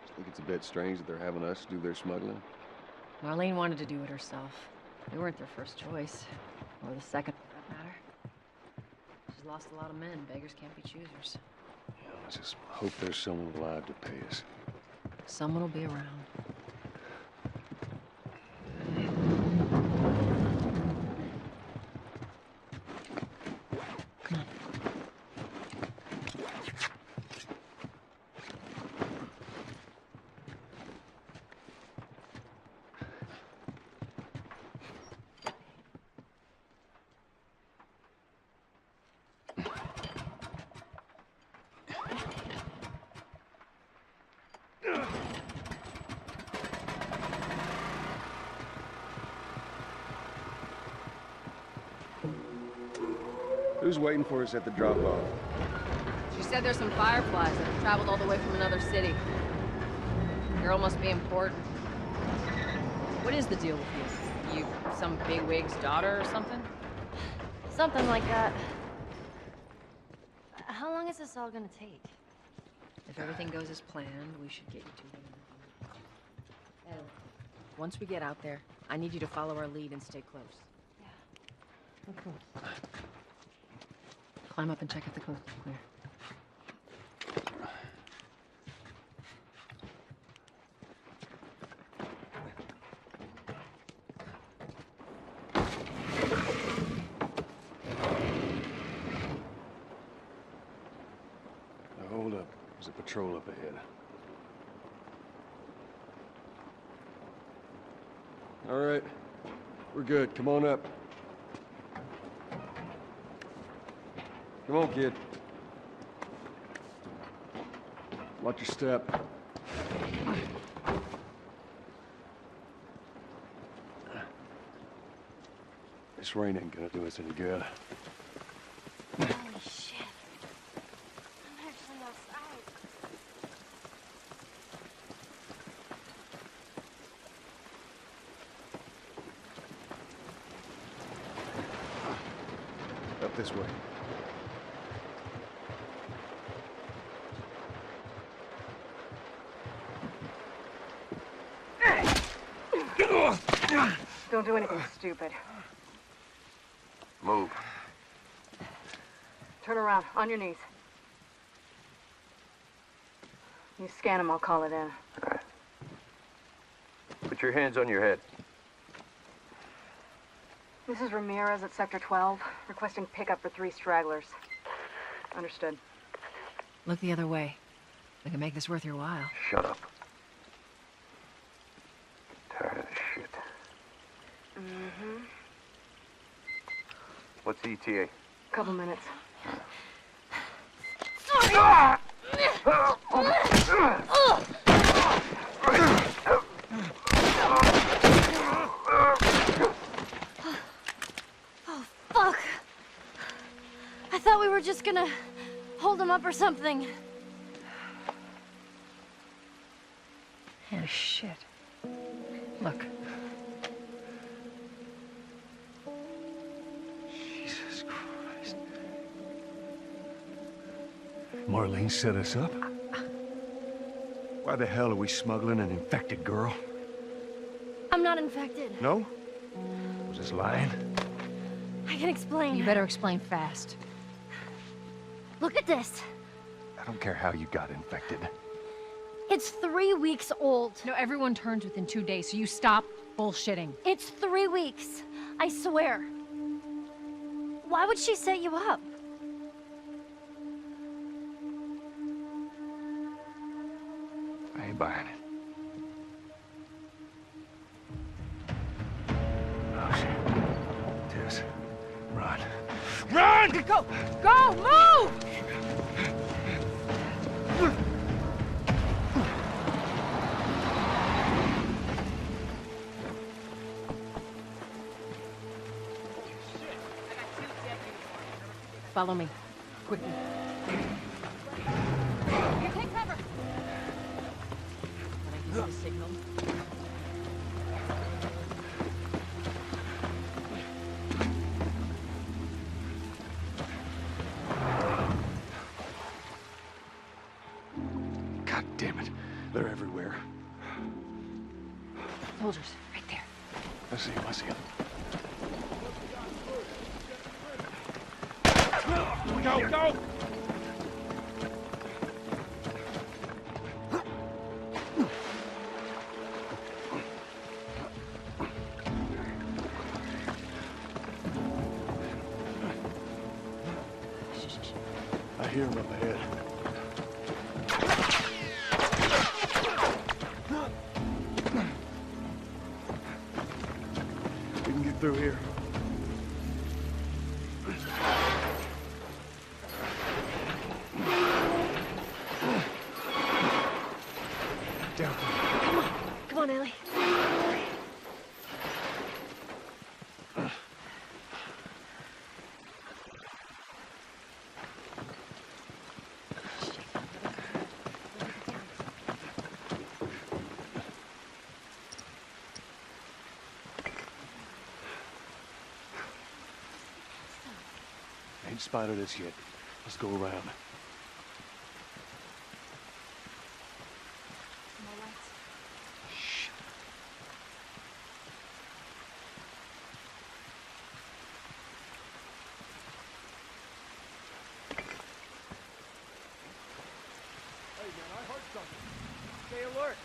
I think it's a bit strange that they're having us do their smuggling. Marlene wanted to do it herself. We weren't their first choice. Or the second, for that matter. She's lost a lot of men. Beggars can't be choosers. Yeah, let's just hope there's someone alive to pay us. Someone will be around. Come on. Who's waiting for us at the drop-off? She said there's some fireflies that have traveled all the way from another city. Girl must be important. What is the deal with you? You some bigwig's daughter or something? Something like that. How long is this all gonna take? If everything goes as planned, we should get you to the interview. Once we get out there, I need you to follow our lead and stay close. Yeah. Of course. Climb up and check if the coast is clear. Now, hold up. There's a patrol up ahead. All right. We're good. Come on up. Come on, kid. Watch your step. This rain ain't gonna do us any good. Holy shit. I'm actually outside. Up this way. Don't do anything stupid. Move. Turn around, on your knees. You scan him, I'll call it in. All right. Put your hands on your head. This is Ramirez at Sector 12, requesting pickup for 3 stragglers. Understood. Look the other way. We can make this worth your while. Shut up. Tired of this shit. Mm-hmm. What's the ETA? Couple minutes. Oh, fuck. I thought we were just gonna hold him up or something. Oh, shit. Look. Jesus Christ. Marlene set us up? Why the hell are we smuggling an infected girl? I'm not infected. No? Was this lying? I can explain. You better explain fast. Look at this. I don't care how you got infected. It's 3 weeks old. No, everyone turns within 2 days, so you stop bullshitting. It's 3 weeks. I swear. Why would she set you up? I ain't buying it. Oh, shit. Tess, run. Run! Go! Go! Move! Follow me. Quickly. Here, take cover! When I give you the signal. God damn it. They're everywhere. Soldiers, right there. I see him, I see him. Go, go! I hear him up ahead. We can get through here. Down. Come on, Ellie. Ain't spotted us yet. Let's go around. Shh. Hey, man, I heard something. Stay alert.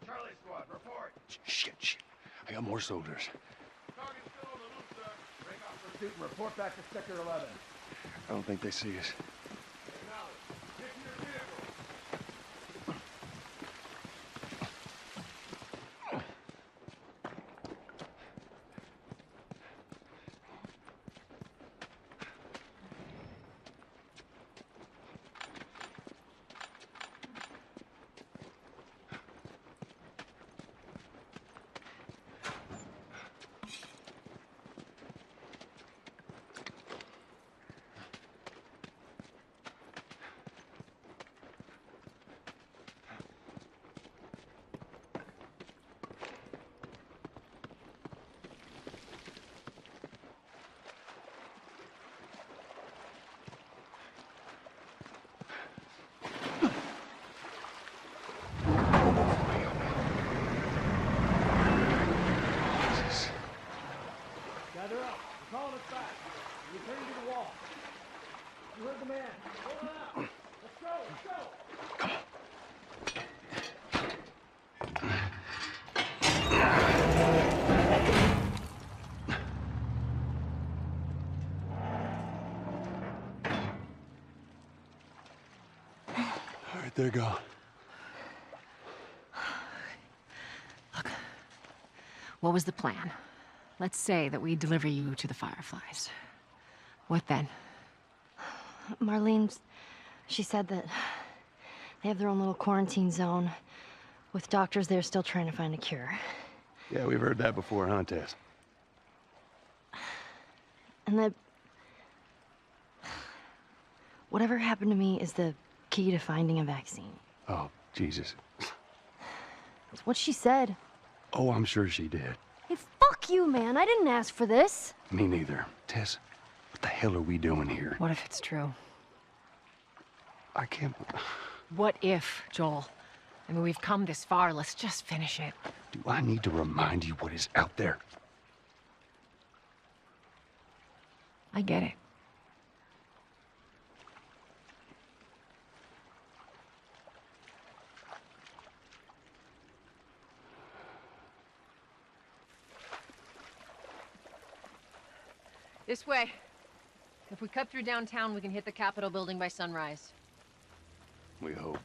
Charlie Squad, report. Shit. I got more soldiers. Target's still on the loose, sir. Break off pursuit and report back to Sector 11. I don't think they see us. Get to your vehicle. Gather up. We're calling us back. We're returning to the wall. You heard the man. Hold on out. Let's go. Let's go. right, they're gone. Look, what was the plan? Let's say that we deliver you to the Fireflies. What then? Marlene, she said that they have their own little quarantine zone with doctors there still trying to find a cure. Yeah, we've heard that before, huh, Tess? And that whatever happened to me is the key to finding a vaccine. Oh, Jesus. That's what she said. Oh, I'm sure she did. Hey, fuck you, man. I didn't ask for this. Me neither. Tess, what the hell are we doing here? What if it's true? I can't... What if, Joel? I mean, we've come this far. Let's just finish it. Do I need to remind you what is out there? I get it. This way. If we cut through downtown, we can hit the Capitol building by sunrise. We hope.